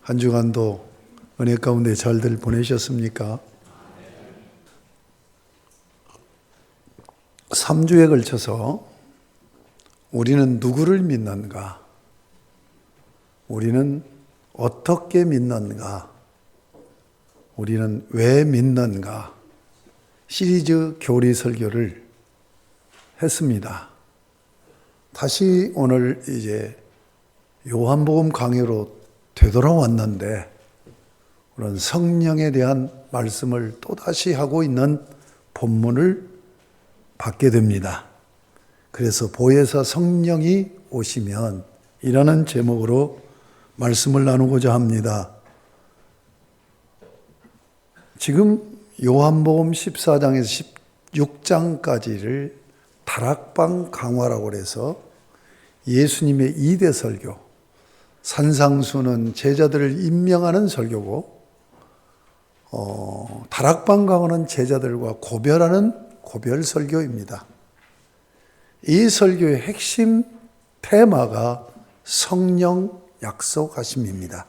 한 주간도 은혜 가운데 잘들 보내셨습니까? 3주에 걸쳐서 우리는 누구를 믿는가? 우리는 어떻게 믿는가? 우리는 왜 믿는가? 시리즈 교리 설교를 했습니다. 다시 오늘 이제 요한복음 강의로 되돌아왔는데 그런 성령에 대한 말씀을 또다시 하고 있는 본문을 받게 됩니다. 그래서 보혜사 성령이 오시면 이라는 제목으로 말씀을 나누고자 합니다. 지금 요한복음 14장에서 16장까지를 다락방 강화라고 해서 예수님의 2대 설교, 산상수는 제자들을 임명하는 설교고 다락방 강화는 제자들과 고별하는 고별 설교입니다. 이 설교의 핵심 테마가 성령 약속하심입니다.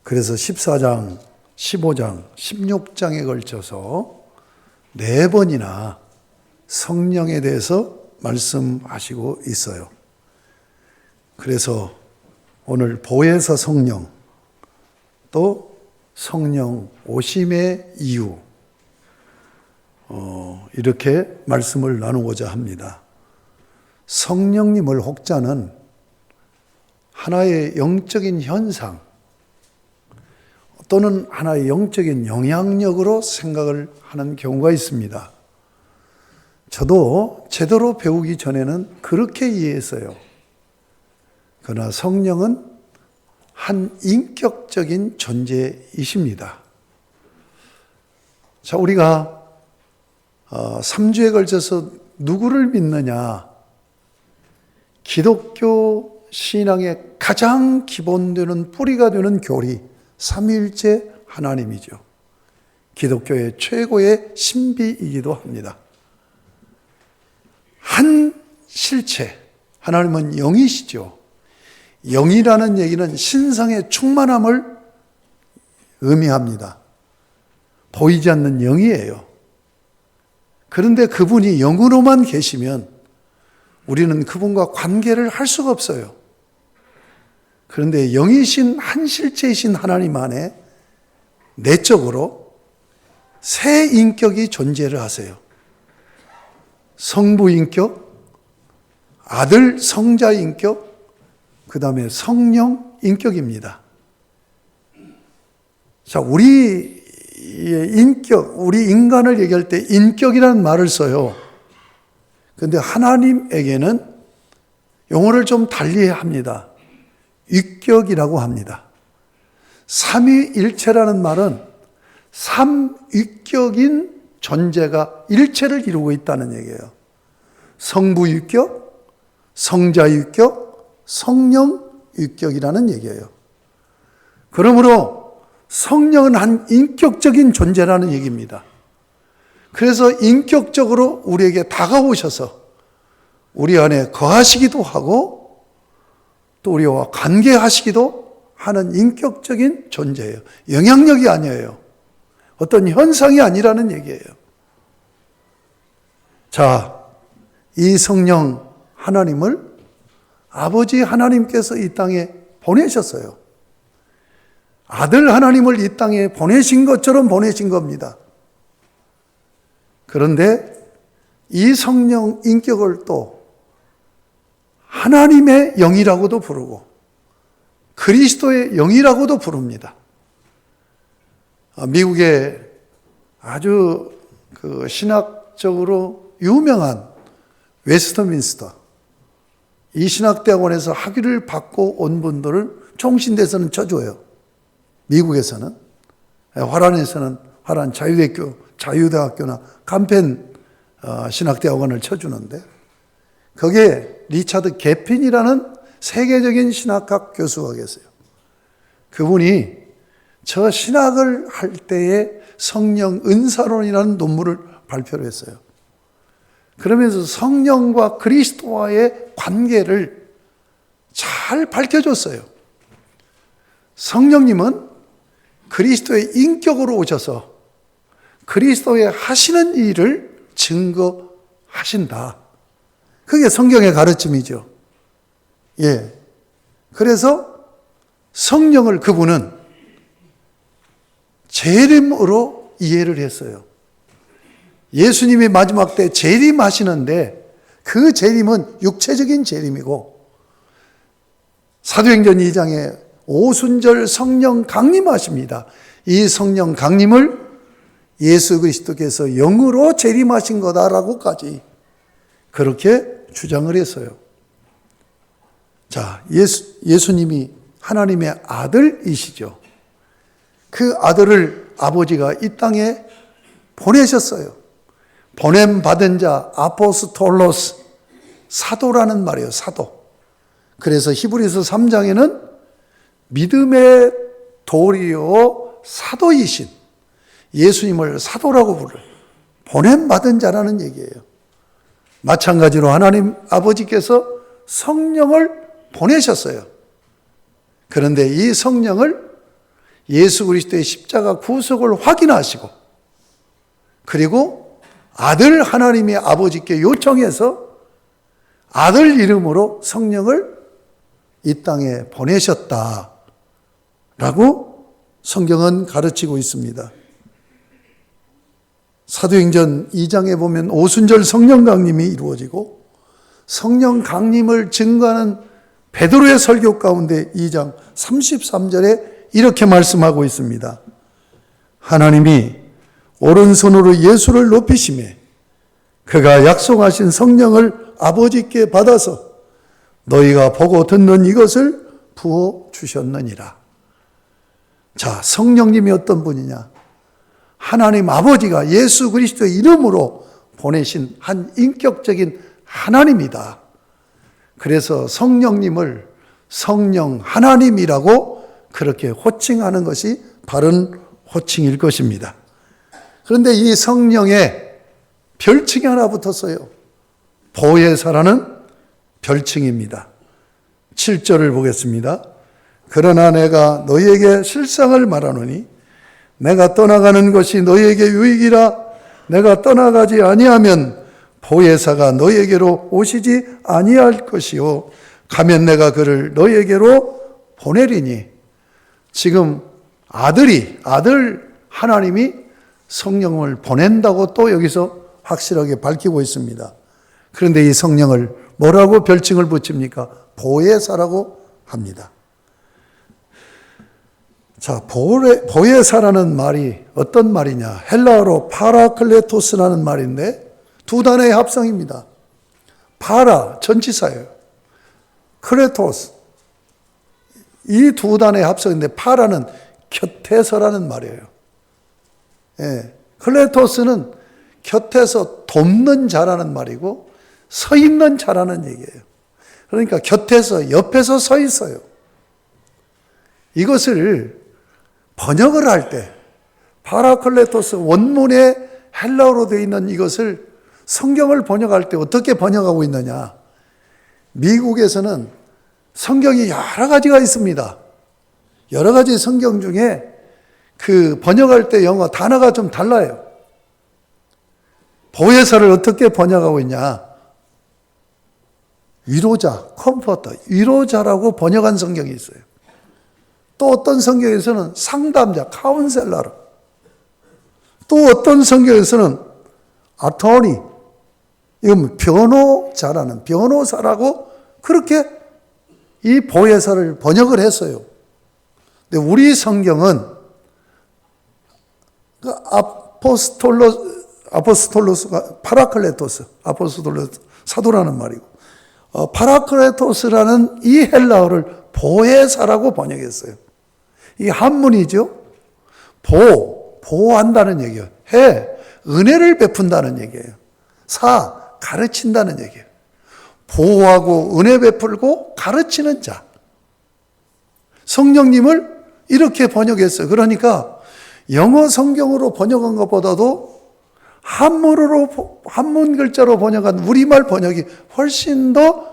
그래서 14장, 15장, 16장에 걸쳐서 4번이나 성령에 대해서 말씀하시고 있어요. 그래서 오늘 보혜사 성령, 또 성령 오심의 이유, 이렇게 말씀을 나누고자 합니다. 성령님을 혹자는 하나의 영적인 현상 또는 하나의 영적인 영향력으로 생각을 하는 경우가 있습니다. 저도 제대로 배우기 전에는 그렇게 이해했어요. 그러나 성령은 한 인격적인 존재이십니다. 자, 우리가 3주에 걸쳐서 누구를 믿느냐? 기독교 신앙의 가장 기본되는 뿌리가 되는 교리, 삼위일체 하나님이죠. 기독교의 최고의 신비이기도 합니다. 한 실체, 하나님은 영이시죠. 영이라는 얘기는 신성의 충만함을 의미합니다. 보이지 않는 영이에요. 그런데 그분이 영으로만 계시면 우리는 그분과 관계를 할 수가 없어요. 그런데 영이신 한 실체이신 하나님 안에 내적으로 세 인격이 존재를 하세요. 성부 인격, 아들 성자 인격, 그 다음에 성령 인격입니다. 자, 우리의 인격, 우리 인간을 얘기할 때 인격이라는 말을 써요. 그런데 하나님에게는 용어를 좀 달리 합니다. 위격이라고 합니다. 삼위일체라는 말은 삼위격인 존재가 일체를 이루고 있다는 얘기예요. 성부위격, 성자위격, 성령위격이라는 얘기예요. 그러므로 성령은 한 인격적인 존재라는 얘기입니다. 그래서 인격적으로 우리에게 다가오셔서 우리 안에 거하시기도 하고 또 우리와 관계하시기도 하는 인격적인 존재예요. 영향력이 아니에요. 어떤 현상이 아니라는 얘기예요. 자, 이 성령 하나님을 아버지 하나님께서 이 땅에 보내셨어요. 아들 하나님을 이 땅에 보내신 것처럼 보내신 겁니다. 그런데 이 성령 인격을 또 하나님의 영이라고도 부르고 그리스도의 영이라고도 부릅니다. 미국의 아주 신학적으로 유명한 웨스트민스터, 이 신학대학원에서 학위를 받고 온 분들을 총신대에서는 쳐줘요. 미국에서는. 화란에서는 화란 자유대학교나 간펜 신학대학원을 쳐주는데 거기에 리차드 게핀이라는 세계적인 신학학 교수가 계세요. 그분이 저 신학을 할 때에 성령 은사론이라는 논문을 발표를 했어요. 그러면서 성령과 그리스도와의 관계를 잘 밝혀줬어요. 성령님은 그리스도의 인격으로 오셔서 그리스도의 하시는 일을 증거하신다. 그게 성경의 가르침이죠. 예. 그래서 성령을 그분은 재림으로 이해를 했어요. 예수님이 마지막 때 재림하시는데 그 재림은 육체적인 재림이고 사도행전 2장에 오순절 성령 강림하십니다. 이 성령 강림을 예수 그리스도께서 영으로 재림하신 거다라고까지 그렇게 주장을 했어요. 자, 예수님이 하나님의 아들이시죠. 그 아들을 아버지가 이 땅에 보내셨어요. 보냄받은 자, 아포스톨로스, 사도라는 말이에요, 사도. 그래서 히브리서 3장에는 믿음의 도리요 사도이신 예수님을 사도라고 불러요. 보냄받은 자라는 얘기예요. 마찬가지로 하나님 아버지께서 성령을 보내셨어요. 그런데 이 성령을 예수 그리스도의 십자가 구속을 확인하시고 그리고 아들 하나님의 아버지께 요청해서 아들 이름으로 성령을 이 땅에 보내셨다라고 성경은 가르치고 있습니다. 사도행전 2장에 보면 오순절 성령 강림이 이루어지고 성령 강림을 증거하는 베드로의 설교 가운데 2장 33절에 이렇게 말씀하고 있습니다. 하나님이 오른손으로 예수를 높이시매 그가 약속하신 성령을 아버지께 받아서 너희가 보고 듣는 이것을 부어주셨느니라. 자, 성령님이 어떤 분이냐? 하나님 아버지가 예수 그리스도 이름으로 보내신 한 인격적인 하나님이다. 그래서 성령님을 성령 하나님이라고 그렇게 호칭하는 것이 바른 호칭일 것입니다. 그런데 이 성령에 별칭이 하나 붙었어요. 보혜사라는 별칭입니다. 7절을 보겠습니다. 그러나 내가 너희에게 실상을 말하노니 내가 떠나가는 것이 너희에게 유익이라. 내가 떠나가지 아니하면 보혜사가 너희에게로 오시지 아니할 것이요 가면 내가 그를 너희에게로 보내리니. 지금 아들 하나님이 성령을 보낸다고 또 여기서 확실하게 밝히고 있습니다. 그런데 이 성령을 뭐라고 별칭을 붙입니까? 보혜사라고 합니다. 자, 보혜사라는 말이 어떤 말이냐? 헬라어로 파라클레토스라는 말인데 두 단어의 합성입니다. 파라, 전치사예요. 클레토스, 이 두 단어의 합성인데 파라는 곁에서라는 말이에요. 예, 클레토스는 곁에서 돕는 자라는 말이고 서 있는 자라는 얘기예요. 그러니까 곁에서, 옆에서 서 있어요. 이것을 번역을 할 때 파라클레토스 원문에 헬라어로 되어 있는 이것을 성경을 번역할 때 어떻게 번역하고 있느냐? 미국에서는 성경이 여러 가지가 있습니다. 여러 가지 성경 중에 그 번역할 때 영어 단어가 좀 달라요. 보혜사를 어떻게 번역하고 있냐? 위로자, 컴포터, 위로자라고 번역한 성경이 있어요. 또 어떤 성경에서는 상담자, 카운셀러로, 또 어떤 성경에서는 아토니, 이건 변호자라는, 변호사라고 그렇게 이 보혜사를 번역을 했어요. 근데 우리 성경은 그 아포스톨로스가 파라클레토스, 아포스톨로스 사도라는 말이고, 파라클레토스라는 이 헬라어를 보혜사라고 번역했어요. 이 한문이죠. 보호한다는 얘기예요. 은혜를 베푼다는 얘기예요. 가르친다는 얘기예요. 보호하고 은혜 베풀고 가르치는 자. 성령님을 이렇게 번역했어요. 그러니까 영어 성경으로 번역한 것보다도 한문 글자로 번역한 우리말 번역이 훨씬 더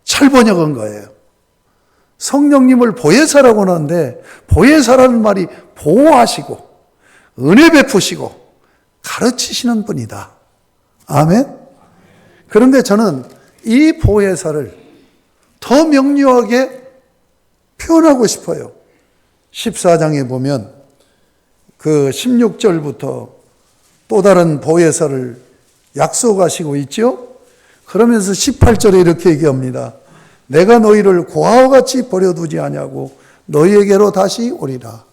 잘 번역한 거예요. 성령님을 보혜사라고 하는데 보혜사라는 말이 보호하시고 은혜 베푸시고 가르치시는 분이다. 아멘. 그런데 저는 이 보혜사를 더 명료하게 표현하고 싶어요. 14장에 보면 그 16절부터 또 다른 보혜사를 약속하시고 있죠. 그러면서 18절에 이렇게 얘기합니다. 내가 너희를 고아와 같이 버려두지 아니하고 너희에게로 다시 오리라.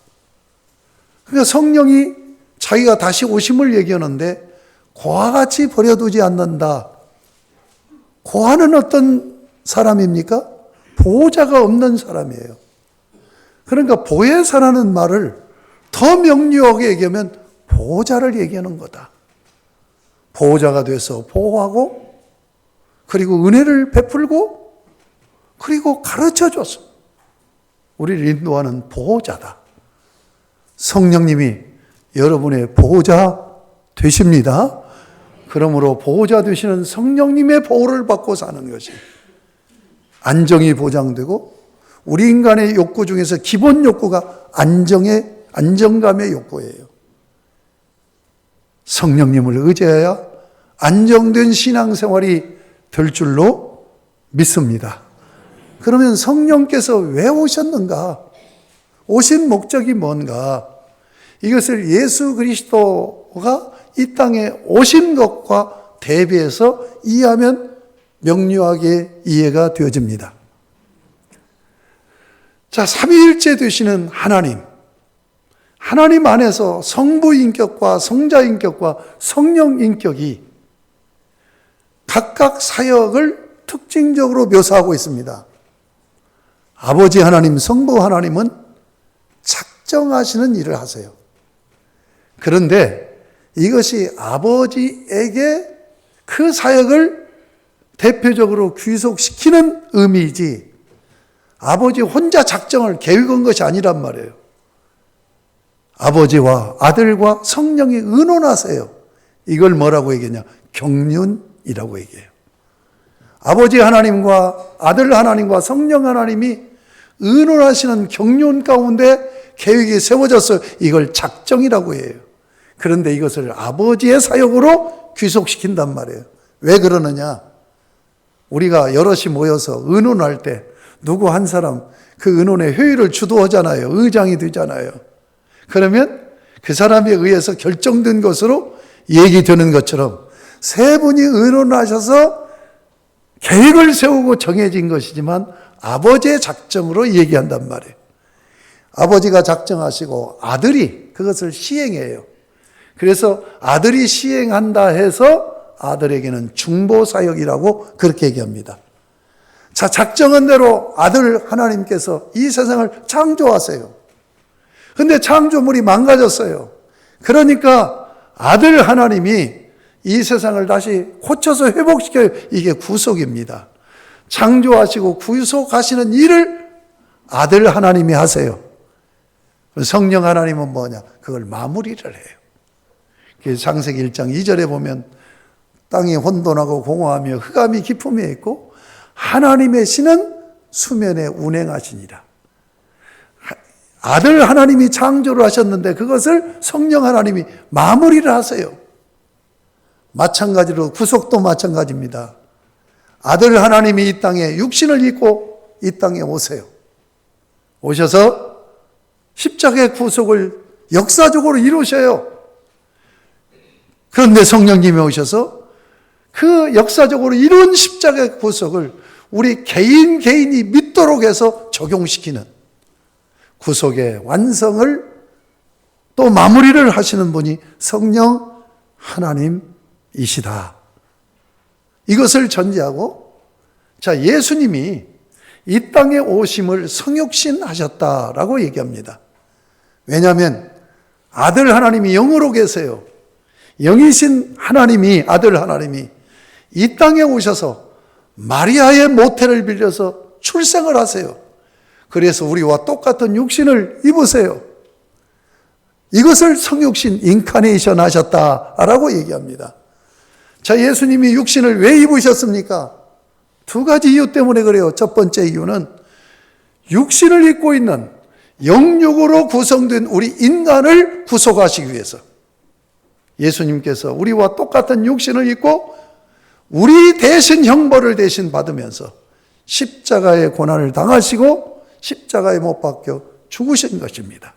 그러니까 성령이 자기가 다시 오심을 얘기하는데 고아와 같이 버려두지 않는다. 고아는 어떤 사람입니까? 보호자가 없는 사람이에요. 그러니까 보혜사라는 말을 더 명료하게 얘기하면 보호자를 얘기하는 거다. 보호자가 돼서 보호하고 그리고 은혜를 베풀고 그리고 가르쳐줘서 우리를 인도하는 보호자다. 성령님이 여러분의 보호자 되십니다. 그러므로 보호자 되시는 성령님의 보호를 받고 사는 것이 안정이 보장되고 우리 인간의 욕구 중에서 기본 욕구가 안정감의 욕구예요. 성령님을 의지해야 안정된 신앙생활이 될 줄로 믿습니다. 그러면 성령께서 왜 오셨는가? 오신 목적이 뭔가? 이것을 예수 그리스도가 이 땅에 오신 것과 대비해서 이해하면 명료하게 이해가 되어집니다. 자, 삼위일체 되시는 하나님 안에서 성부 인격과 성자 인격과 성령 인격이 각각 사역을 특징적으로 묘사하고 있습니다. 아버지 하나님, 성부 하나님은 작정하시는 일을 하세요. 그런데 이것이 아버지에게 그 사역을 대표적으로 귀속시키는 의미이지 아버지 혼자 작정을 계획한 것이 아니란 말이에요. 아버지와 아들과 성령이 의논하세요. 이걸 뭐라고 얘기하냐? 경륜이라고 얘기해요. 아버지 하나님과 아들 하나님과 성령 하나님이 의논하시는 경륜 가운데 계획이 세워졌어요. 이걸 작정이라고 해요. 그런데 이것을 아버지의 사역으로 귀속시킨단 말이에요. 왜 그러느냐? 우리가 여럿이 모여서 의논할 때 누구 한 사람 그 의논의 회의를 주도하잖아요. 의장이 되잖아요. 그러면 그 사람에 의해서 결정된 것으로 얘기되는 것처럼 세 분이 의논하셔서 계획을 세우고 정해진 것이지만 아버지의 작정으로 얘기한단 말이에요. 아버지가 작정하시고 아들이 그것을 시행해요. 그래서 아들이 시행한다 해서 아들에게는 중보사역이라고 그렇게 얘기합니다. 자, 작정한 대로 아들 하나님께서 이 세상을 창조하세요. 근데 창조물이 망가졌어요. 그러니까 아들 하나님이 이 세상을 다시 고쳐서 회복시켜요. 이게 구속입니다. 창조하시고 구속하시는 일을 아들 하나님이 하세요. 성령 하나님은 뭐냐? 그걸 마무리를 해요. 창세기 1장 2절에 보면 땅이 혼돈하고 공허하며 흑암이 깊음에 있고 하나님의 신은 수면에 운행하시니라. 아들 하나님이 창조를 하셨는데 그것을 성령 하나님이 마무리를 하세요. 마찬가지로 구속도 마찬가지입니다. 아들 하나님이 이 땅에 육신을 입고 이 땅에 오세요. 오셔서 십자가의 구속을 역사적으로 이루셔요. 그런데 성령님이 오셔서 그 역사적으로 이룬 십자가의 구속을 우리 개인이 믿도록 해서 적용시키는 구속의 완성을 또 마무리를 하시는 분이 성령 하나님이시다. 이것을 전제하고 자, 예수님이 이 땅에 오심을 성육신 하셨다라고 얘기합니다. 왜냐하면 아들 하나님이 영으로 계세요. 영이신 하나님이 아들 하나님이 이 땅에 오셔서 마리아의 모태를 빌려서 출생을 하세요. 그래서 우리와 똑같은 육신을 입으세요. 이것을 성육신 인카네이션 하셨다라고 얘기합니다. 자, 예수님이 육신을 왜 입으셨습니까? 두 가지 이유 때문에 그래요. 첫 번째 이유는 육신을 입고 있는 영육으로 구성된 우리 인간을 구속하시기 위해서 예수님께서 우리와 똑같은 육신을 입고 우리 대신 형벌을 대신 받으면서 십자가의 고난을 당하시고 십자가에 못 박혀 죽으신 것입니다.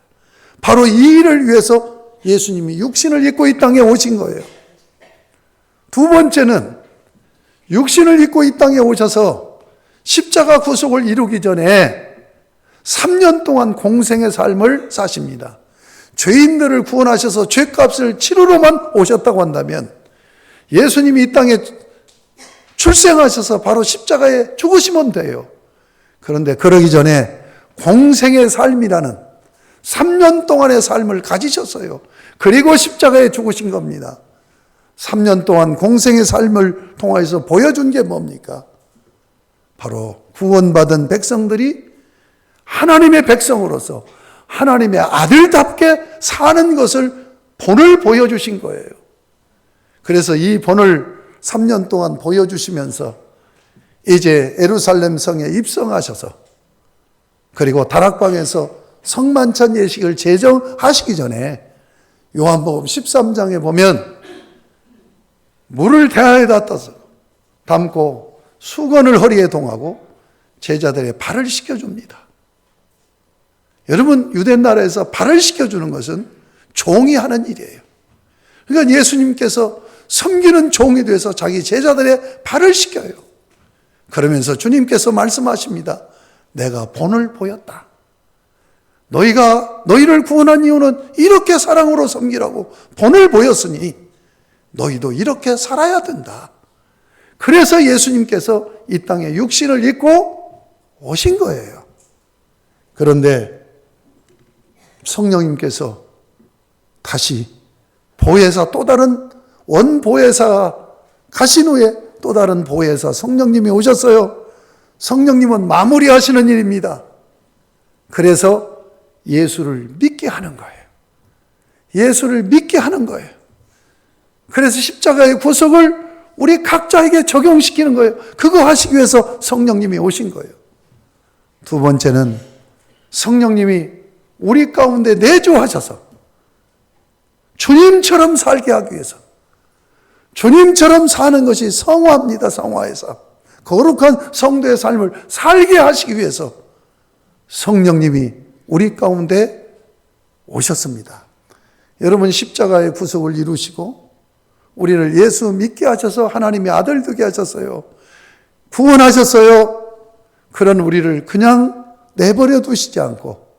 바로 이 일을 위해서 예수님이 육신을 입고 이 땅에 오신 거예요. 두 번째는 육신을 입고 이 땅에 오셔서 십자가 구속을 이루기 전에 3년 동안 공생의 삶을 사십니다. 죄인들을 구원하셔서 죄값을 치르러만 오셨다고 한다면 예수님이 이 땅에 출생하셔서 바로 십자가에 죽으시면 돼요. 그런데 그러기 전에 공생의 삶이라는 3년 동안의 삶을 가지셨어요. 그리고 십자가에 죽으신 겁니다. 3년 동안 공생의 삶을 통해서 보여준 게 뭡니까? 바로 구원받은 백성들이 하나님의 백성으로서 하나님의 아들답게 사는 것을 본을 보여주신 거예요. 그래서 이 본을 3년 동안 보여주시면서 이제 예루살렘 성에 입성하셔서 그리고 다락방에서 성만찬 예식을 제정하시기 전에 요한복음 13장에 보면 물을 대야에다 떠서 담고 수건을 허리에 동하고 제자들의 발을 씻겨줍니다. 여러분, 유대 나라에서 발을 씻겨주는 것은 종이 하는 일이에요. 그러니까 예수님께서 섬기는 종이 돼서 자기 제자들의 발을 씻겨요. 그러면서 주님께서 말씀하십니다. 내가 본을 보였다. 너희를 구원한 이유는 이렇게 사랑으로 섬기라고 본을 보였으니 너희도 이렇게 살아야 된다. 그래서 예수님께서 이 땅에 육신을 입고 오신 거예요. 그런데 성령님께서 다시 보혜사, 또 다른 원보혜사 가신 후에 또 다른 보혜사 성령님이 오셨어요. 성령님은 마무리하시는 일입니다. 그래서 예수를 믿게 하는 거예요. 예수를 믿게 하는 거예요. 그래서 십자가의 구속을 우리 각자에게 적용시키는 거예요. 그거 하시기 위해서 성령님이 오신 거예요. 두 번째는 성령님이 우리 가운데 내주하셔서 주님처럼 살게 하기 위해서, 주님처럼 사는 것이 성화입니다. 성화에서 거룩한 성도의 삶을 살게 하시기 위해서 성령님이 우리 가운데 오셨습니다. 여러분, 십자가의 구속을 이루시고 우리를 예수 믿게 하셔서 하나님의 아들 되게 하셨어요. 구원하셨어요. 그런 우리를 그냥 내버려 두시지 않고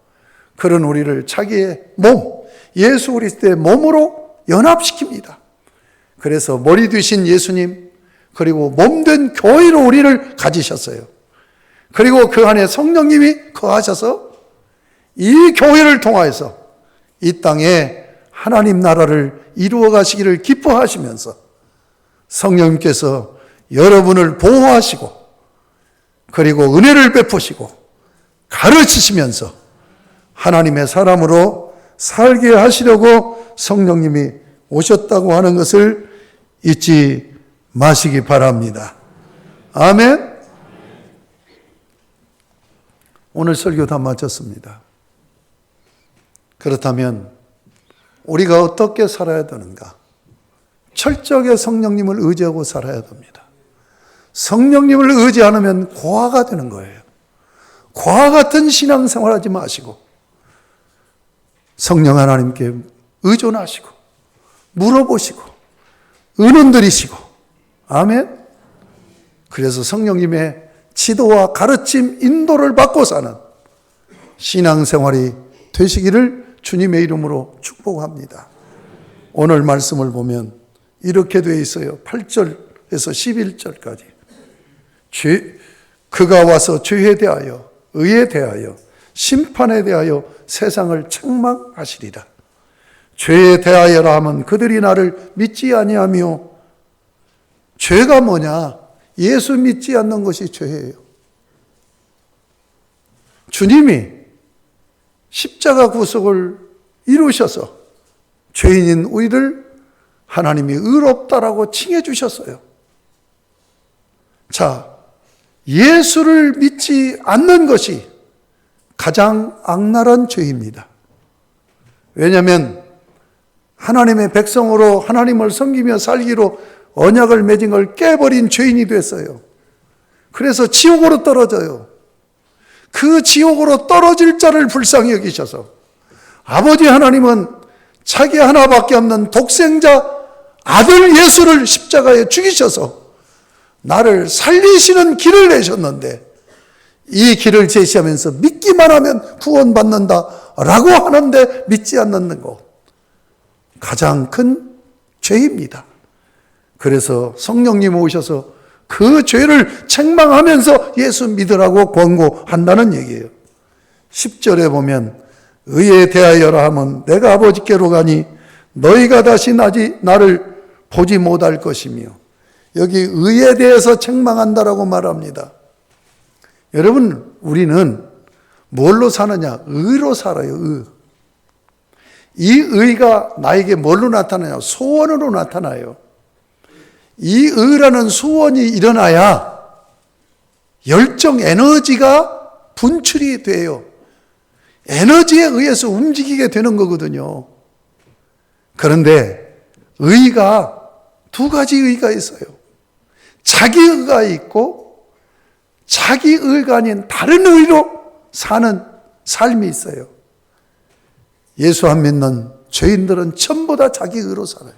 그런 우리를 자기의 몸, 예수 그리스도의 몸으로 연합시킵니다. 그래서 머리 되신 예수님, 그리고 몸된 교회로 우리를 가지셨어요. 그리고 그 안에 성령님이 거하셔서 이 교회를 통하여서 이 땅에 하나님 나라를 이루어 가시기를 기뻐하시면서 성령님께서 여러분을 보호하시고 그리고 은혜를 베푸시고 가르치시면서 하나님의 사람으로 살게 하시려고 성령님이 오셨다고 하는 것을 잊지 마시기 바랍니다. 아멘. 오늘 설교 다 마쳤습니다. 그렇다면 우리가 어떻게 살아야 되는가? 철저하게 성령님을 의지하고 살아야 됩니다. 성령님을 의지 않으면 고아가 되는 거예요. 고아 같은 신앙생활 하지 마시고 성령 하나님께 의존하시고 물어보시고 은원드리시고 아멘. 그래서 성령님의 지도와 가르침, 인도를 받고 사는 신앙생활이 되시기를 주님의 이름으로 축복합니다. 오늘 말씀을 보면 이렇게 되어 있어요. 8절에서 11절까지. 그가 와서 죄에 대하여, 의에 대하여, 심판에 대하여 세상을 책망하시리라. 죄에 대하여라 하면 그들이 나를 믿지 아니하며, 죄가 뭐냐? 예수 믿지 않는 것이 죄예요. 주님이 십자가 구속을 이루셔서 죄인인 우리를 하나님이 의롭다라고 칭해 주셨어요. 자, 예수를 믿지 않는 것이 가장 악랄한 죄입니다. 왜냐하면 하나님의 백성으로 하나님을 섬기며 살기로 언약을 맺은 걸 깨버린 죄인이 됐어요. 그래서 지옥으로 떨어져요. 그 지옥으로 떨어질 자를 불쌍히 여기셔서 아버지 하나님은 자기 하나밖에 없는 독생자 아들 예수를 십자가에 죽이셔서 나를 살리시는 길을 내셨는데 이 길을 제시하면서 믿기만 하면 구원받는다라고 하는데 믿지 않는 것, 가장 큰 죄입니다. 그래서 성령님 오셔서 그 죄를 책망하면서 예수 믿으라고 권고한다는 얘기예요. 10절에 보면 의에 대하여라 하면 내가 아버지께로 가니 너희가 다시 나를 보지 못할 것이며, 여기 의에 대해서 책망한다라고 말합니다. 여러분, 우리는 뭘로 사느냐? 의로 살아요. 의. 이 의가 나에게 뭘로 나타나냐? 소원으로 나타나요. 이 의라는 소원이 일어나야 열정, 에너지가 분출이 돼요. 에너지에 의해서 움직이게 되는 거거든요. 그런데 의가 두 가지 의가 있어요. 자기 의가 있고 자기 의가 아닌 다른 의로 사는 삶이 있어요. 예수 안 믿는 죄인들은 전부 다 자기 의로 살아요.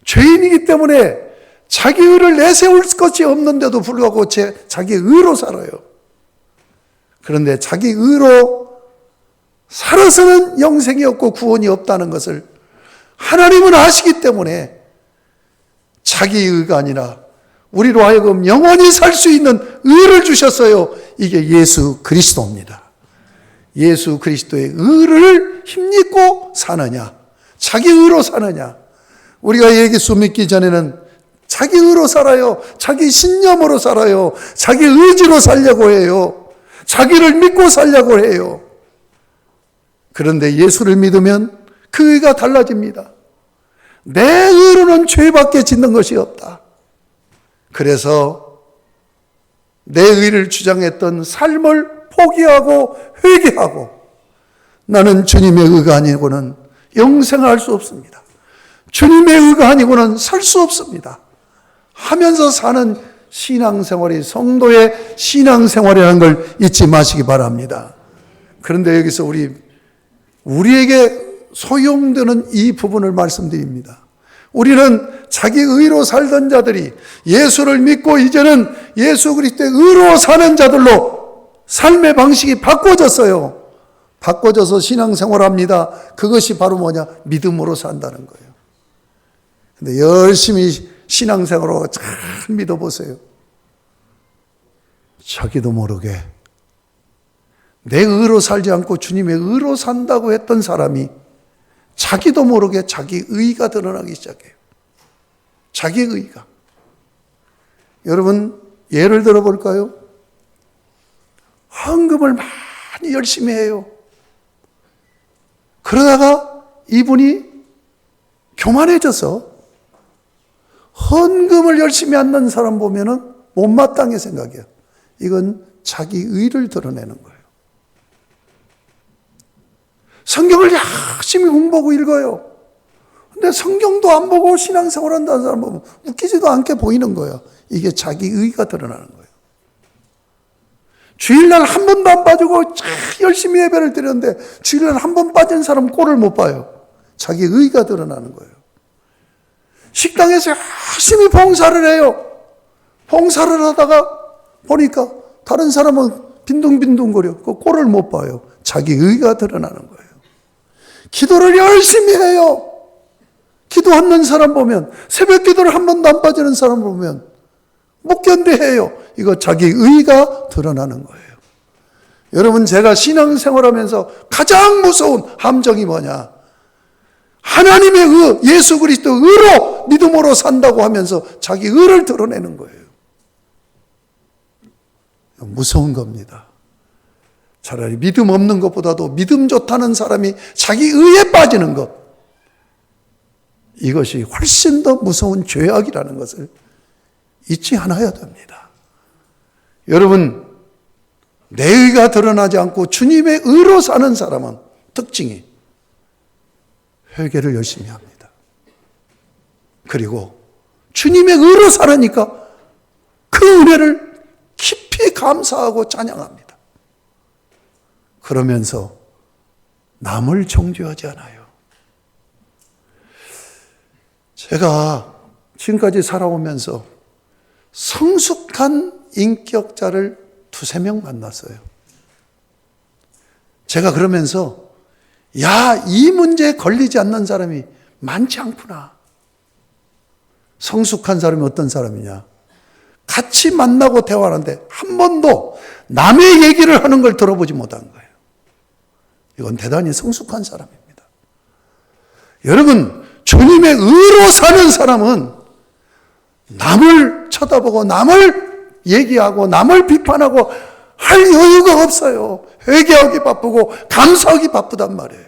죄인이기 때문에 자기 의를 내세울 것이 없는데도 불구하고 자기 의로 살아요. 그런데 자기 의로 살아서는 영생이 없고 구원이 없다는 것을 하나님은 아시기 때문에 자기 의가 아니라 우리로 하여금 영원히 살 수 있는 의를 주셨어요. 이게 예수 그리스도입니다. 예수 그리스도의 의를 힘입고 사느냐, 자기 의로 사느냐. 우리가 예수 믿기 전에는 자기 의로 살아요. 자기 신념으로 살아요. 자기 의지로 살려고 해요. 자기를 믿고 살려고 해요. 그런데 예수를 믿으면 그 의가 달라집니다. 내 의로는 죄밖에 짓는 것이 없다. 그래서 내 의를 주장했던 삶을 포기하고 회개하고 나는 주님의 의가 아니고는 영생을 할 수 없습니다. 주님의 의가 아니고는 살 수 없습니다. 하면서 사는 신앙생활이 성도의 신앙생활이라는 걸 잊지 마시기 바랍니다. 그런데 여기서 우리에게 소용되는 이 부분을 말씀드립니다. 우리는 자기 의로 살던 자들이 예수를 믿고 이제는 예수 그리스도의 의로 사는 자들로 삶의 방식이 바꿔졌어요. 바꿔져서 신앙생활합니다. 그것이 바로 뭐냐? 믿음으로 산다는 거예요. 근데 열심히 신앙생활로 잘 믿어보세요. 자기도 모르게 내 의로 살지 않고 주님의 의로 산다고 했던 사람이 자기도 모르게 자기 의가 드러나기 시작해요. 자기 의가. 여러분, 예를 들어 볼까요? 헌금을 많이 열심히 해요. 그러다가 이분이 교만해져서 헌금을 열심히 안 넣는 사람 보면은 못마땅하게 생각해요. 이건 자기 의를 드러내는 거예요. 성경을 열심히 공부하고 읽어요. 근데 성경도 안 보고 신앙생활 한다는 사람 보면 웃기지도 않게 보이는 거예요. 이게 자기 의가 드러나는 거예요. 주일날 한 번도 안 빠지고 열심히 예배를 드렸는데 주일날 한 번 빠진 사람 꼴을 못 봐요. 자기 의가 드러나는 거예요. 식당에서 열심히 봉사를 해요. 봉사를 하다가 보니까 다른 사람은 빈둥빈둥거려. 그 꼴을 못 봐요. 자기 의가 드러나는 거예요. 기도를 열심히 해요. 기도하는 사람 보면, 새벽 기도를 한 번도 안 빠지는 사람 보면 못 견뎌해요. 이거 자기 의가 드러나는 거예요. 여러분, 제가 신앙생활하면서 가장 무서운 함정이 뭐냐? 하나님의 의, 예수 그리스도 의로 믿음으로 산다고 하면서 자기 의를 드러내는 거예요. 무서운 겁니다. 차라리 믿음 없는 것보다도 믿음 좋다는 사람이 자기 의에 빠지는 것, 이것이 훨씬 더 무서운 죄악이라는 것을 잊지 않아야 됩니다. 여러분, 내 의가 드러나지 않고 주님의 의로 사는 사람은 특징이 회개를 열심히 합니다. 그리고 주님의 의로 살으니까 그 은혜를 깊이 감사하고 찬양합니다. 그러면서 남을 정죄하지 않아요. 제가 지금까지 살아오면서 성숙한 인격자를 두세 명 만났어요. 제가 그러면서 이 문제에 걸리지 않는 사람이 많지 않구나. 성숙한 사람이 어떤 사람이냐? 같이 만나고 대화하는데 한 번도 남의 얘기를 하는 걸 들어보지 못한 거예요. 이건 대단히 성숙한 사람입니다. 여러분, 주님의 의로 사는 사람은 남을 쳐다보고 남을 얘기하고 남을 비판하고 할 여유가 없어요. 회개하기 바쁘고 감사하기 바쁘단 말이에요.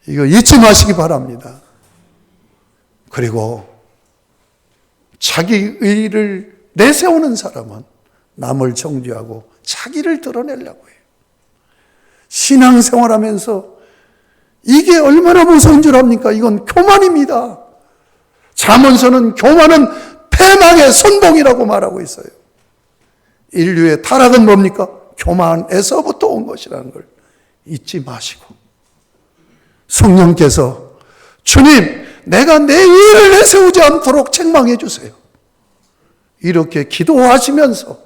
이거 잊지 마시기 바랍니다. 그리고 자기 의를 내세우는 사람은 남을 정죄하고 자기를 드러내려고 해요. 신앙생활하면서 이게 얼마나 무서운 줄 압니까? 이건 교만입니다. 잠언서는 교만은 패망의 선봉이라고 말하고 있어요. 인류의 타락은 뭡니까? 교만에서부터 온 것이라는 걸 잊지 마시고, 성령께서 주님, 내가 내 의를 내세우지 않도록 책망해 주세요. 이렇게 기도하시면서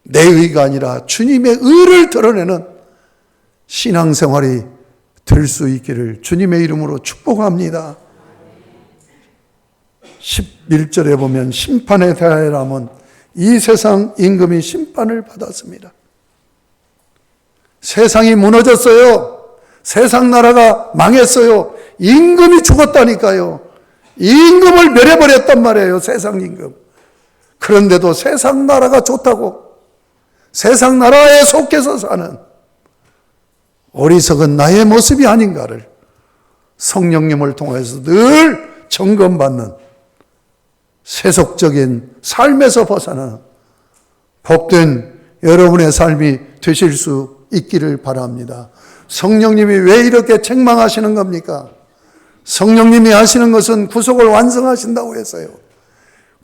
내 의가 아니라 주님의 의를 드러내는 신앙생활이 될 수 있기를 주님의 이름으로 축복합니다. 11절에 보면 심판에 대하여라면 이 세상 임금이 심판을 받았습니다. 세상이 무너졌어요. 세상 나라가 망했어요. 임금이 죽었다니까요. 임금을 멸해버렸단 말이에요. 세상 임금. 그런데도 세상 나라가 좋다고 세상 나라에 속해서 사는 어리석은 나의 모습이 아닌가를 성령님을 통해서 늘 점검받는 세속적인 삶에서 벗어나는 복된 여러분의 삶이 되실 수 있기를 바랍니다. 성령님이 왜 이렇게 책망하시는 겁니까? 성령님이 하시는 것은 구속을 완성하신다고 했어요.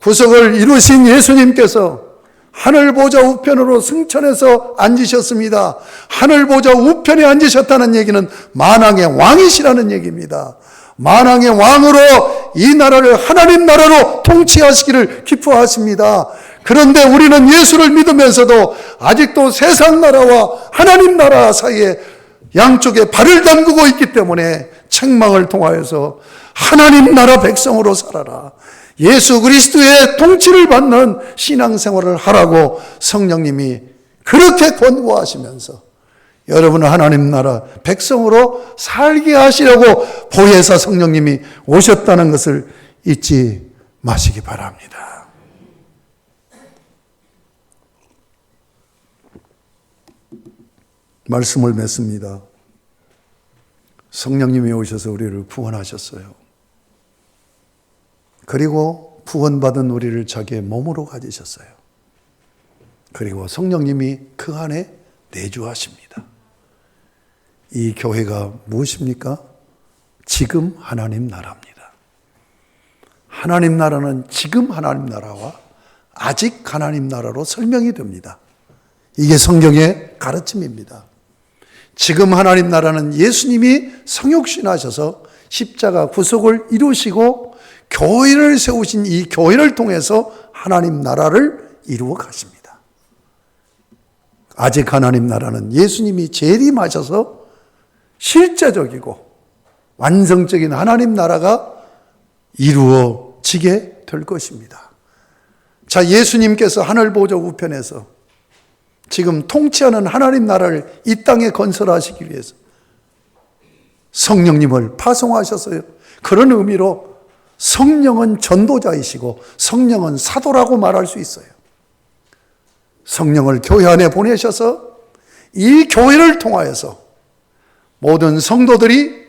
구속을 이루신 예수님께서 하늘 보좌 우편으로 승천해서 앉으셨습니다. 하늘 보좌 우편에 앉으셨다는 얘기는 만왕의 왕이시라는 얘기입니다. 만왕의 왕으로 이 나라를 하나님 나라로 통치하시기를 기뻐하십니다. 그런데 우리는 예수를 믿으면서도 아직도 세상 나라와 하나님 나라 사이에 양쪽에 발을 담그고 있기 때문에 책망을 통하여서 하나님 나라 백성으로 살아라, 예수 그리스도의 통치를 받는 신앙생활을 하라고 성령님이 그렇게 권고하시면서 여러분은 하나님 나라 백성으로 살게 하시려고 보혜사 성령님이 오셨다는 것을 잊지 마시기 바랍니다. 말씀을 맺습니다. 성령님이 오셔서 우리를 구원하셨어요. 그리고 구원받은 우리를 자기의 몸으로 가지셨어요. 그리고 성령님이 그 안에 내주하십니다. 이 교회가 무엇입니까? 지금 하나님 나라입니다. 하나님 나라는 지금 하나님 나라와 아직 하나님 나라로 설명이 됩니다. 이게 성경의 가르침입니다. 지금 하나님 나라는 예수님이 성육신하셔서 십자가 구속을 이루시고 교회를 세우신 이 교회를 통해서 하나님 나라를 이루어 가십니다. 아직 하나님 나라는 예수님이 재림하셔서 실제적이고 완성적인 하나님 나라가 이루어지게 될 것입니다. 자, 예수님께서 하늘 보좌 우편에서 지금 통치하는 하나님 나라를 이 땅에 건설하시기 위해서 성령님을 파송하셨어요. 그런 의미로 성령은 전도자이시고 성령은 사도라고 말할 수 있어요. 성령을 교회 안에 보내셔서 이 교회를 통하여서 모든 성도들이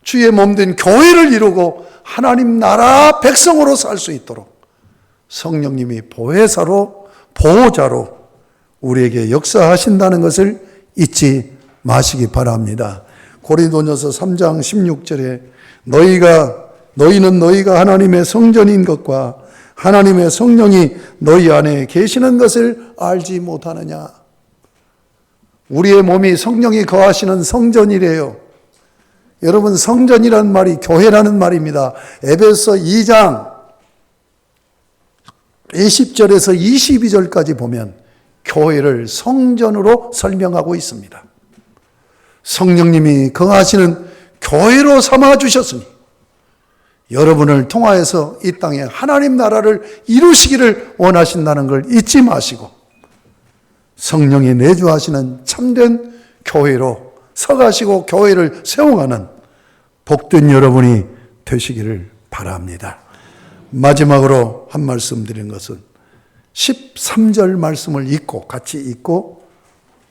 주의 몸된 교회를 이루고 하나님 나라 백성으로 살 수 있도록 성령님이 보혜사로 보호자로 우리에게 역사하신다는 것을 잊지 마시기 바랍니다. 고린도전서 3장 16절에 너희는 너희가 하나님의 성전인 것과 하나님의 성령이 너희 안에 계시는 것을 알지 못하느냐. 우리의 몸이 성령이 거하시는 성전이래요. 여러분, 성전이라는 말이 교회라는 말입니다. 에베소 2장 20절에서 22절까지 보면 교회를 성전으로 설명하고 있습니다. 성령님이 거하시는 교회로 삼아주셨으니 여러분을 통하여서 이 땅에 하나님 나라를 이루시기를 원하신다는 걸 잊지 마시고 성령이 내주하시는 참된 교회로 서가시고 교회를 세워가는 복된 여러분이 되시기를 바랍니다. 마지막으로 한 말씀 드린 것은 13절 말씀을 같이 읽고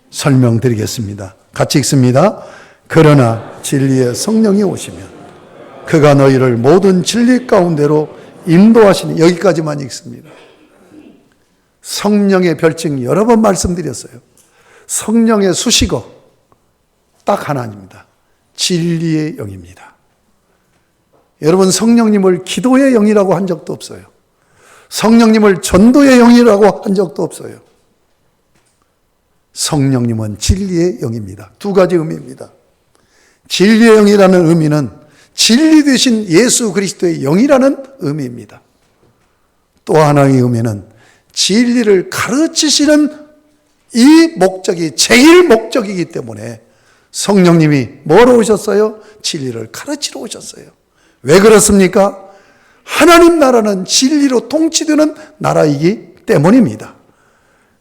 설명드리겠습니다. 같이 읽습니다. 그러나 진리의 성령이 오시면 그가 너희를 모든 진리 가운데로 인도하시니, 여기까지만 읽습니다. 성령의 별칭 여러 번 말씀드렸어요. 성령의 수식어 딱 하나입니다. 진리의 영입니다. 여러분, 성령님을 기도의 영이라고 한 적도 없어요. 성령님을 전도의 영이라고 한 적도 없어요. 성령님은 진리의 영입니다. 두 가지 의미입니다. 진리의 영이라는 의미는 진리 되신 예수 그리스도의 영이라는 의미입니다. 또 하나의 의미는 진리를 가르치시는 이 목적이 제일 목적이기 때문에 성령님이 뭐로 오셨어요? 진리를 가르치러 오셨어요. 왜 그렇습니까? 하나님 나라는 진리로 통치되는 나라이기 때문입니다.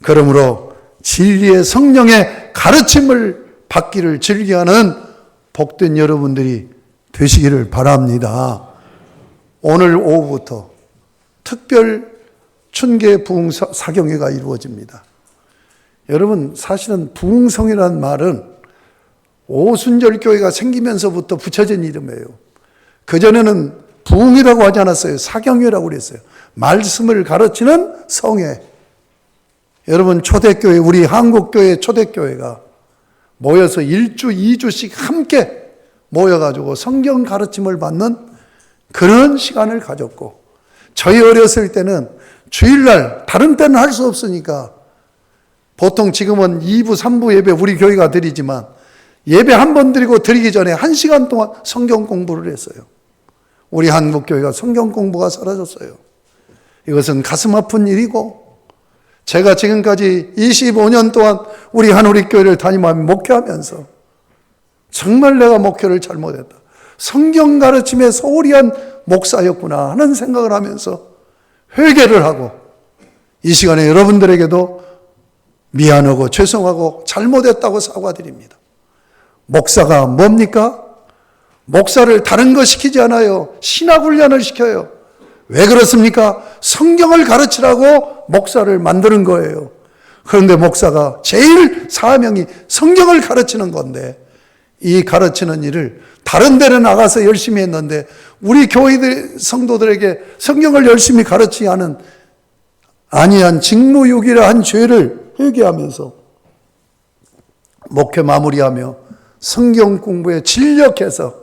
그러므로 진리의 성령의 가르침을 받기를 즐겨하는 복된 여러분들이 되시기를 바랍니다. 오늘 오후부터 특별 춘계 부흥 사경회가 이루어집니다. 여러분, 사실은 부흥성이라는 말은 오순절 교회가 생기면서부터 붙여진 이름이에요. 그전에는 부흥이라고 하지 않았어요. 사경회라고 그랬어요. 말씀을 가르치는 성회. 여러분, 초대교회, 우리 한국교회 초대교회가 모여서 1주, 2주씩 함께 모여가지고 성경 가르침을 받는 그런 시간을 가졌고, 저희 어렸을 때는 주일날, 다른 때는 할 수 없으니까 보통 지금은 2부, 3부 예배 우리 교회가 드리지만 예배 한 번 드리고 드리기 전에 1시간 동안 성경 공부를 했어요. 우리 한국교회가 성경 공부가 사라졌어요. 이것은 가슴 아픈 일이고, 제가 지금까지 25년 동안 우리 한우리교회를 다니며 목회하면서 정말 내가 목회를 잘못했다, 성경 가르침에 소홀히 한 목사였구나 하는 생각을 하면서 회개를 하고, 이 시간에 여러분들에게도 미안하고 죄송하고 잘못했다고 사과드립니다. 목사가 뭡니까? 목사를 다른 거 시키지 않아요. 신학훈련을 시켜요. 왜 그렇습니까? 성경을 가르치라고 목사를 만드는 거예요. 그런데 목사가 제일 사명이 성경을 가르치는 건데, 이 가르치는 일을 다른 데로 나가서 열심히 했는데 우리 교회 성도들에게 성경을 열심히 가르치지 않은 아니한 직무유기라 한 죄를 회개하면서 목회 마무리하며 성경 공부에 진력해서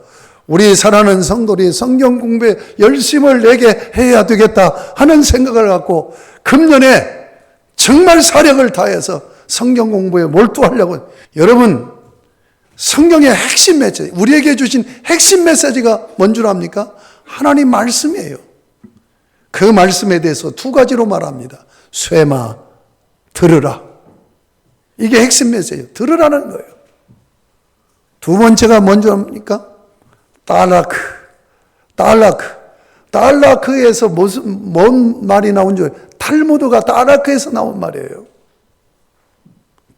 우리 사랑하는 성도들이 성경 공부에 열심을 내게 해야 되겠다 하는 생각을 갖고 금년에 정말 사력을 다해서 성경 공부에 몰두하려고. 여러분, 성경의 핵심 메시지, 우리에게 주신 핵심 메시지가 뭔 줄 압니까? 하나님 말씀이에요. 그 말씀에 대해서 두 가지로 말합니다. 쇠마, 들으라. 이게 핵심 메시지예요. 들으라는 거예요. 두 번째가 뭔 줄 압니까? 달라크. 달라크에서 뭔 말이 나온 줄, 탈무드가 달라크에서 나온 말이에요.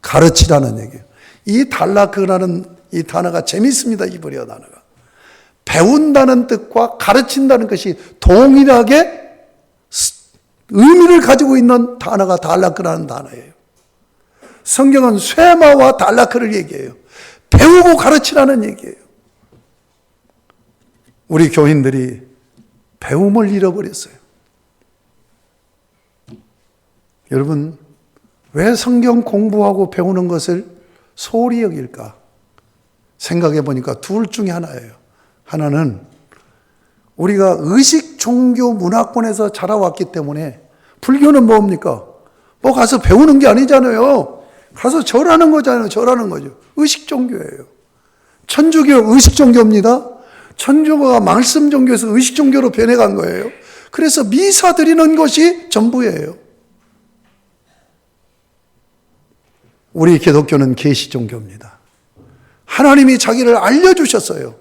가르치라는 얘기예요. 이 달라크라는 이 단어가 재밌습니다. 이브리어 단어가. 배운다는 뜻과 가르친다는 것이 동일하게 의미를 가지고 있는 단어가 달라크라는 단어예요. 성경은 쇠마와 달라크를 얘기해요. 배우고 가르치라는 얘기예요. 우리 교인들이 배움을 잃어버렸어요. 여러분, 왜 성경 공부하고 배우는 것을 소홀히 여길까? 생각해 보니까 둘 중에 하나예요. 하나는 우리가 의식 종교 문화권에서 자라왔기 때문에, 불교는 뭡니까? 뭐 가서 배우는 게 아니잖아요. 가서 절하는 거잖아요. 절하는 거죠. 의식 종교예요. 천주교 의식 종교입니다. 천주교가 말씀 종교에서 의식 종교로 변해간 거예요. 그래서 미사 드리는 것이 전부예요. 우리 기독교는 계시 종교입니다. 하나님이 자기를 알려주셨어요.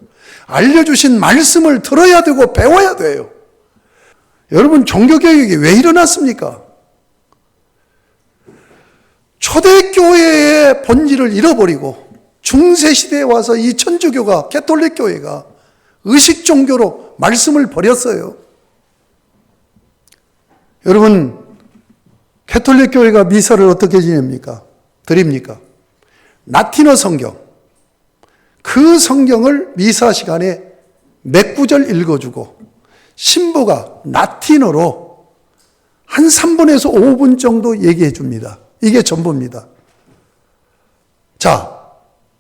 알려주신 말씀을 들어야 되고 배워야 돼요. 여러분, 종교개혁이 왜 일어났습니까? 초대교회의 본질을 잃어버리고 중세시대에 와서 이 천주교가, 가톨릭교회가 의식종교로 말씀을 버렸어요. 여러분, 가톨릭교회가 미사를 어떻게 지냅니까? 드립니까? 라틴어 성경, 그 성경을 미사 시간에 몇 구절 읽어주고 신부가 라틴어로 한 3분에서 5분 정도 얘기해 줍니다. 이게 전부입니다. 자,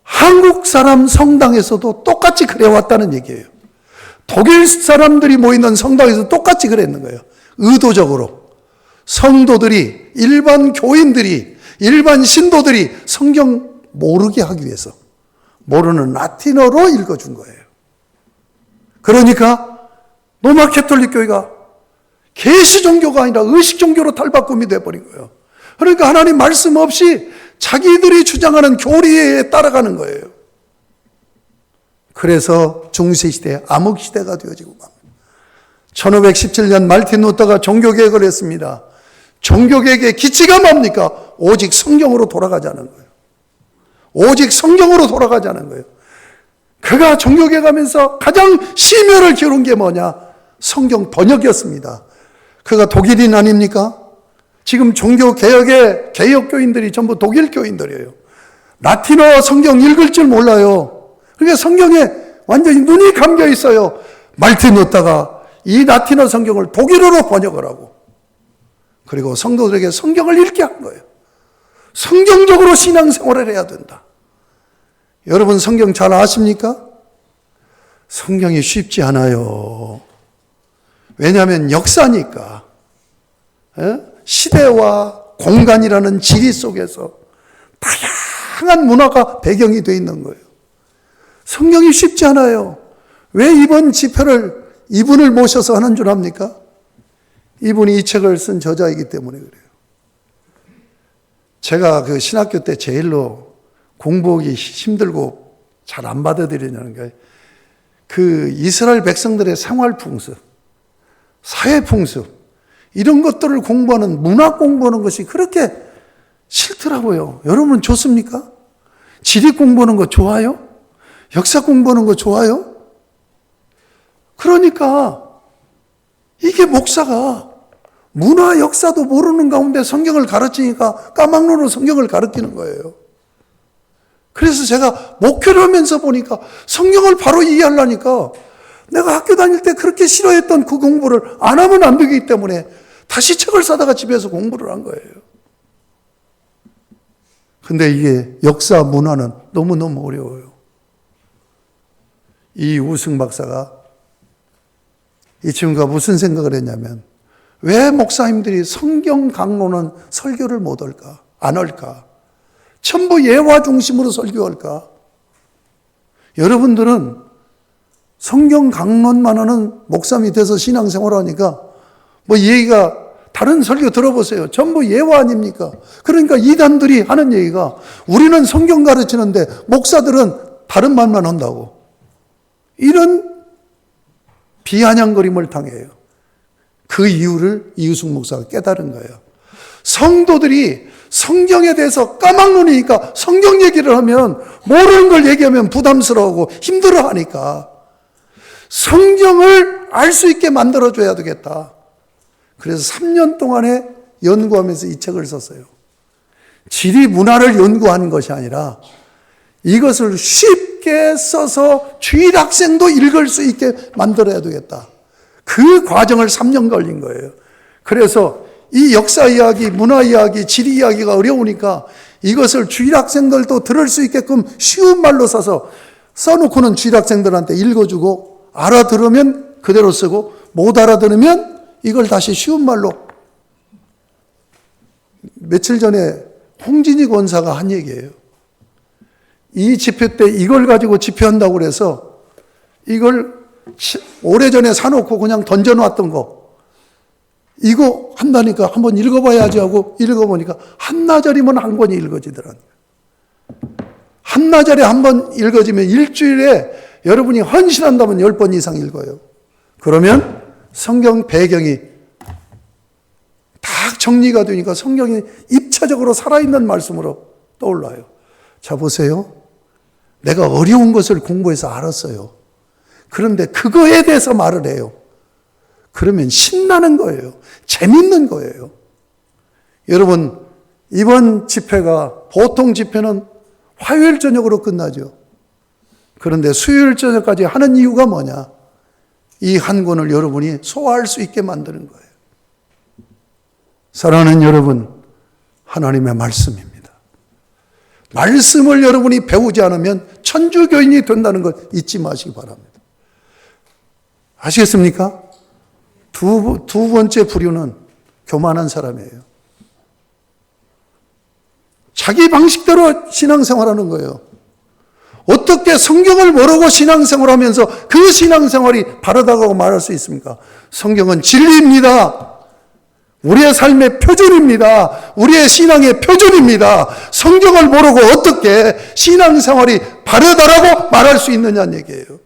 한국 사람 성당에서도 똑같이 그래왔다는 얘기예요. 독일 사람들이 모이는 성당에서 똑같이 그랬는 거예요. 의도적으로. 성도들이, 일반 교인들이, 일반 신도들이 성경 모르게 하기 위해서 모르는 라틴어로 읽어준 거예요. 그러니까 로마 가톨릭 교회가 계시 종교가 아니라 의식 종교로 탈바꿈이 돼버린 거예요. 그러니까 하나님 말씀 없이 자기들이 주장하는 교리에 따라가는 거예요. 그래서 중세시대 암흑시대가 되어지고 맙니다. 1517년 마르틴 루터가 종교개혁을 했습니다. 종교개혁의 기치가 뭡니까? 오직 성경으로 돌아가자는 거예요. 오직 성경으로 돌아가자는 거예요. 그가 종교개혁하면서 가장 심혈을 기울인 게 뭐냐? 성경 번역이었습니다. 그가 독일인 아닙니까? 지금 종교개혁의 개혁교인들이 전부 독일 교인들이에요. 라틴어 성경 읽을 줄 몰라요. 그러니까 성경에 완전히 눈이 감겨 있어요. 마르틴 루터가 이 라틴어 성경을 독일어로 번역을 하고, 그리고 성도들에게 성경을 읽게 한 거예요. 성경적으로 신앙생활을 해야 된다. 여러분, 성경 잘 아십니까? 성경이 쉽지 않아요. 왜냐하면 역사니까. 시대와 공간이라는 지리 속에서 다양한 문화가 배경이 되어 있는 거예요. 성경이 쉽지 않아요. 왜 이번 집회를 이분을 모셔서 하는 줄 압니까? 이분이 이 책을 쓴 저자이기 때문에 그래요. 제가 그 신학교 때 제일로 공부하기 힘들고 잘 안 받아들이냐는 게, 그 이스라엘 백성들의 생활 풍습, 사회 풍습, 이런 것들을 공부하는, 문학 공부하는 것이 그렇게 싫더라고요. 여러분 좋습니까? 지리 공부하는 거 좋아요? 역사 공부하는 거 좋아요? 그러니까 이게 목사가 문화 역사도 모르는 가운데 성경을 가르치니까 까막눈으로 성경을 가르치는 거예요. 그래서 제가 목회를 하면서 보니까 성경을 바로 이해하려니까 내가 학교 다닐 때 그렇게 싫어했던 그 공부를 안 하면 안 되기 때문에 다시 책을 사다가 집에서 공부를 한 거예요. 근데 이게 역사 문화는 너무너무 어려워요. 이 우승 박사가, 이 친구가 무슨 생각을 했냐면, 왜 목사님들이 성경 강론은 설교를 못 할까? 안 할까? 전부 예화 중심으로 설교할까? 여러분들은 성경 강론만 하는 목사님이 돼서 신앙생활 하니까 뭐 얘기가, 다른 설교 들어보세요. 전부 예화 아닙니까? 그러니까 이단들이 하는 얘기가, 우리는 성경 가르치는데 목사들은 다른 말만 한다고. 이런 비아냥거림을 당해요. 그 이유를 이우승 목사가 깨달은 거예요. 성도들이 성경에 대해서 까막눈이니까 성경 얘기를 하면, 모르는 걸 얘기하면 부담스러워하고 힘들어하니까 성경을 알 수 있게 만들어줘야 되겠다. 그래서 3년 동안에 연구하면서 이 책을 썼어요. 지리 문화를 연구하는 것이 아니라 이것을 쉽게 써서 주일 학생도 읽을 수 있게 만들어야 되겠다. 그 과정을 3년 걸린 거예요. 그래서 이 역사 이야기, 문화 이야기, 지리 이야기가 어려우니까 이것을 주일학생들도 들을 수 있게끔 쉬운 말로 써놓고는 주일학생들한테 읽어주고 알아들으면 그대로 쓰고 못 알아들으면 이걸 다시 쉬운 말로. 며칠 전에 홍진희 권사가 한 얘기예요. 이 집회 때 이걸 가지고 집회한다고 그래서 이걸 오래전에 사놓고 그냥 던져놨던 거 이거 한다니까 한번 읽어봐야지 하고 읽어보니까 한나절이면 한 권이 읽어지더라고요. 한나절에 한 번 읽어지면 일주일에 여러분이 헌신한다면 10번 이상 읽어요. 그러면 성경 배경이 다 정리가 되니까 성경이 입체적으로 살아있는 말씀으로 떠올라요. 자, 보세요. 내가 어려운 것을 공부해서 알았어요. 그런데 그거에 대해서 말을 해요. 그러면 신나는 거예요. 재밌는 거예요. 여러분, 이번 집회가 보통 집회는 화요일 저녁으로 끝나죠. 그런데 수요일 저녁까지 하는 이유가 뭐냐? 이 한 권을 여러분이 소화할 수 있게 만드는 거예요. 사랑하는 여러분, 하나님의 말씀입니다. 말씀을 여러분이 배우지 않으면 천주교인이 된다는 것 잊지 마시기 바랍니다. 아시겠습니까? 두 번째 부류는 교만한 사람이에요. 자기 방식대로 신앙생활하는 거예요. 어떻게 성경을 모르고 신앙생활하면서 그 신앙생활이 바르다고 말할 수 있습니까? 성경은 진리입니다. 우리의 삶의 표준입니다. 우리의 신앙의 표준입니다. 성경을 모르고 어떻게 신앙생활이 바르다라고 말할 수 있느냐는 얘기예요.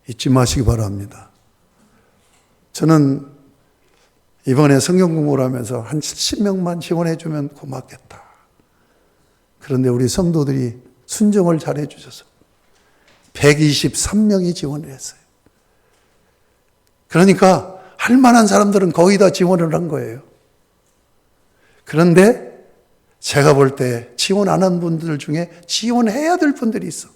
잊지 마시기 바랍니다. 저는 이번에 성경 공부를 하면서 한 70명만 지원해 주면 고맙겠다. 그런데 우리 성도들이 순종을 잘해 주셔서 123명이 지원을 했어요. 그러니까 할 만한 사람들은 거의 다 지원을 한 거예요. 그런데 제가 볼 때 지원 안 한 분들 중에 지원해야 될 분들이 있어.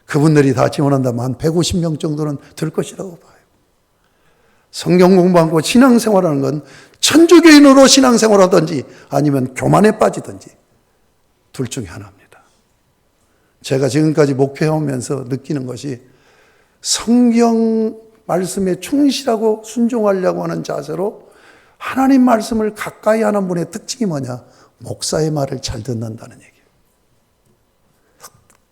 그분들이 다 지원한다면 한 150명 정도는 될 것이라고 봐요. 성경 공부하고 신앙생활하는 건 천주교인으로 신앙생활하든지 아니면 교만에 빠지든지 둘 중에 하나입니다. 제가 지금까지 목회하면서 느끼는 것이 성경 말씀에 충실하고 순종하려고 하는 자세로 하나님 말씀을 가까이 하는 분의 특징이 뭐냐? 목사의 말을 잘 듣는다는 얘기예요.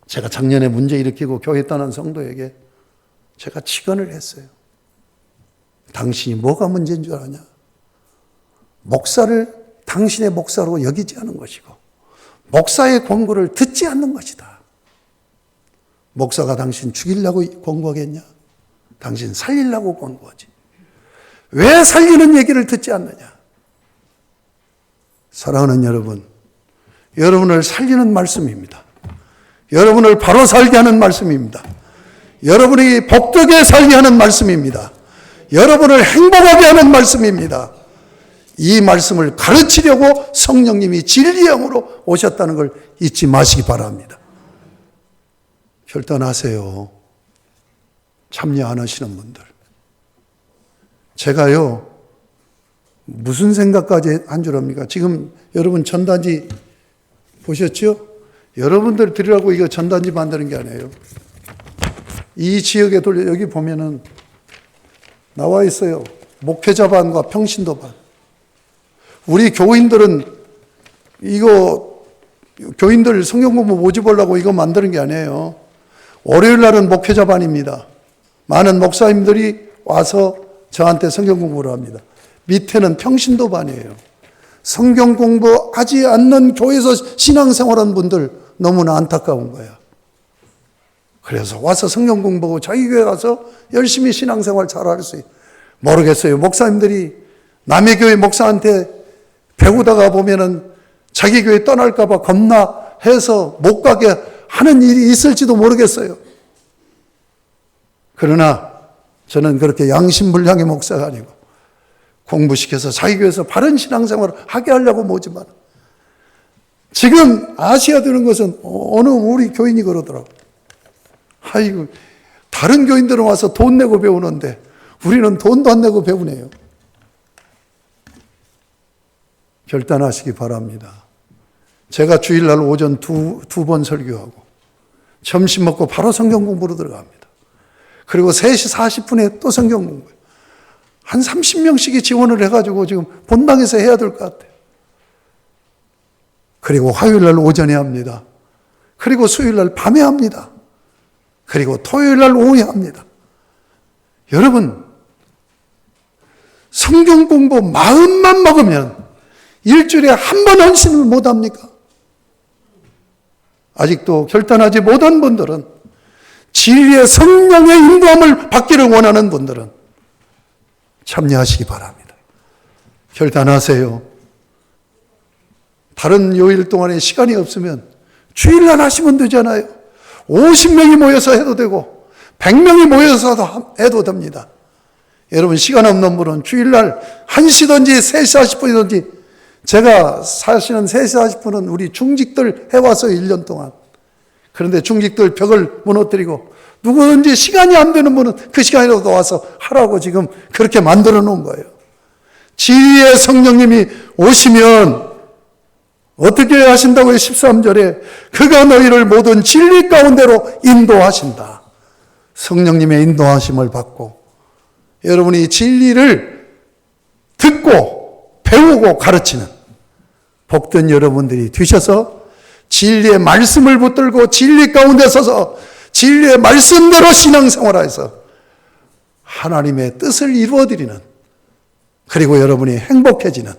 제가 작년에 문제 일으키고 교회 떠난 성도에게 제가 직언을 했어요. 당신이 뭐가 문제인 줄 아냐? 목사를 당신의 목사로 여기지 않은 것이고 목사의 권고를 듣지 않는 것이다. 목사가 당신 죽이려고 권고하겠냐? 당신 살리려고 권고하지. 왜 살리는 얘기를 듣지 않느냐? 사랑하는 여러분, 여러분을 살리는 말씀입니다. 여러분을 바로 살게 하는 말씀입니다. 여러분이 복되게 살게 하는 말씀입니다. 여러분을 행복하게 하는 말씀입니다. 이 말씀을 가르치려고 성령님이 진리의 영으로 오셨다는 걸 잊지 마시기 바랍니다. 결단하세요. 참여 안 하시는 분들. 제가요, 무슨 생각까지 한 줄 압니까? 지금 여러분 전단지 보셨죠? 여러분들 들으라고 이거 전단지 만드는 게 아니에요. 이 지역에 여기 보면은 나와 있어요. 목회자반과 평신도반. 우리 교인들은 이거 교인들 성경 공부 모집하려고 이거 만드는 게 아니에요. 월요일 날은 목회자반입니다. 많은 목사님들이 와서 저한테 성경 공부를 합니다. 밑에는 평신도반이에요. 성경 공부하지 않는 교회에서 신앙생활하는 분들 너무나 안타까운 거야. 그래서 와서 성경 공부하고 자기 교회 가서 열심히 신앙생활 잘할 수 있어요. 모르겠어요. 목사님들이 남의 교회 목사한테 배우다가 보면은 자기 교회 떠날까봐 겁나해서 못 가게 하는 일이 있을지도 모르겠어요. 그러나 저는 그렇게 양심불량의 목사가 아니고 공부시켜서 자기 교회에서 바른 신앙생활을 하게 하려고 모지만 지금 아셔야 되는 것은 어느 우리 교인이 그러더라고. 아이고, 다른 교인들은 와서 돈 내고 배우는데 우리는 돈도 안 내고 배우네요. 결단하시기 바랍니다. 제가 주일날 오전 두 번 설교하고 점심 먹고 바로 성경 공부로 들어갑니다. 그리고 3시 40분에 또 성경 공부해요. 한 30명씩이 지원을 해가지고 지금 본당에서 해야 될 것 같아요. 그리고 화요일날 오전에 합니다. 그리고 수요일날 밤에 합니다. 그리고 토요일날 오후에 합니다. 여러분, 성경 공부 마음만 먹으면 일주일에 한 번 헌신을 못합니까? 아직도 결단하지 못한 분들은, 진리의 성령의 인도함을 받기를 원하는 분들은 참여하시기 바랍니다. 결단하세요. 다른 요일 동안에 시간이 없으면 주일날 하시면 되잖아요. 50명이 모여서 해도 되고 100명이 모여서 해도 됩니다. 여러분, 시간 없는 분은 주일날 1시든지 3시 40분이든지, 제가 사실은 3시 40분은 우리 중직들 해와서 1년 동안. 그런데 중직들 벽을 무너뜨리고 누구든지 시간이 안 되는 분은 그 시간이라도 와서 하라고 지금 그렇게 만들어 놓은 거예요. 진리의 성령님이 오시면 어떻게 하신다고요? 13절에 그가 너희를 모든 진리 가운데로 인도하신다. 성령님의 인도하심을 받고 여러분이 진리를 듣고 배우고 가르치는 복된 여러분들이 되셔서 진리의 말씀을 붙들고 진리 가운데 서서 진리의 말씀대로 신앙생활하여서 하나님의 뜻을 이루어드리는, 그리고 여러분이 행복해지는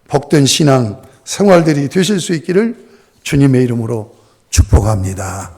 복된 신앙 생활들이 되실 수 있기를 주님의 이름으로 축복합니다.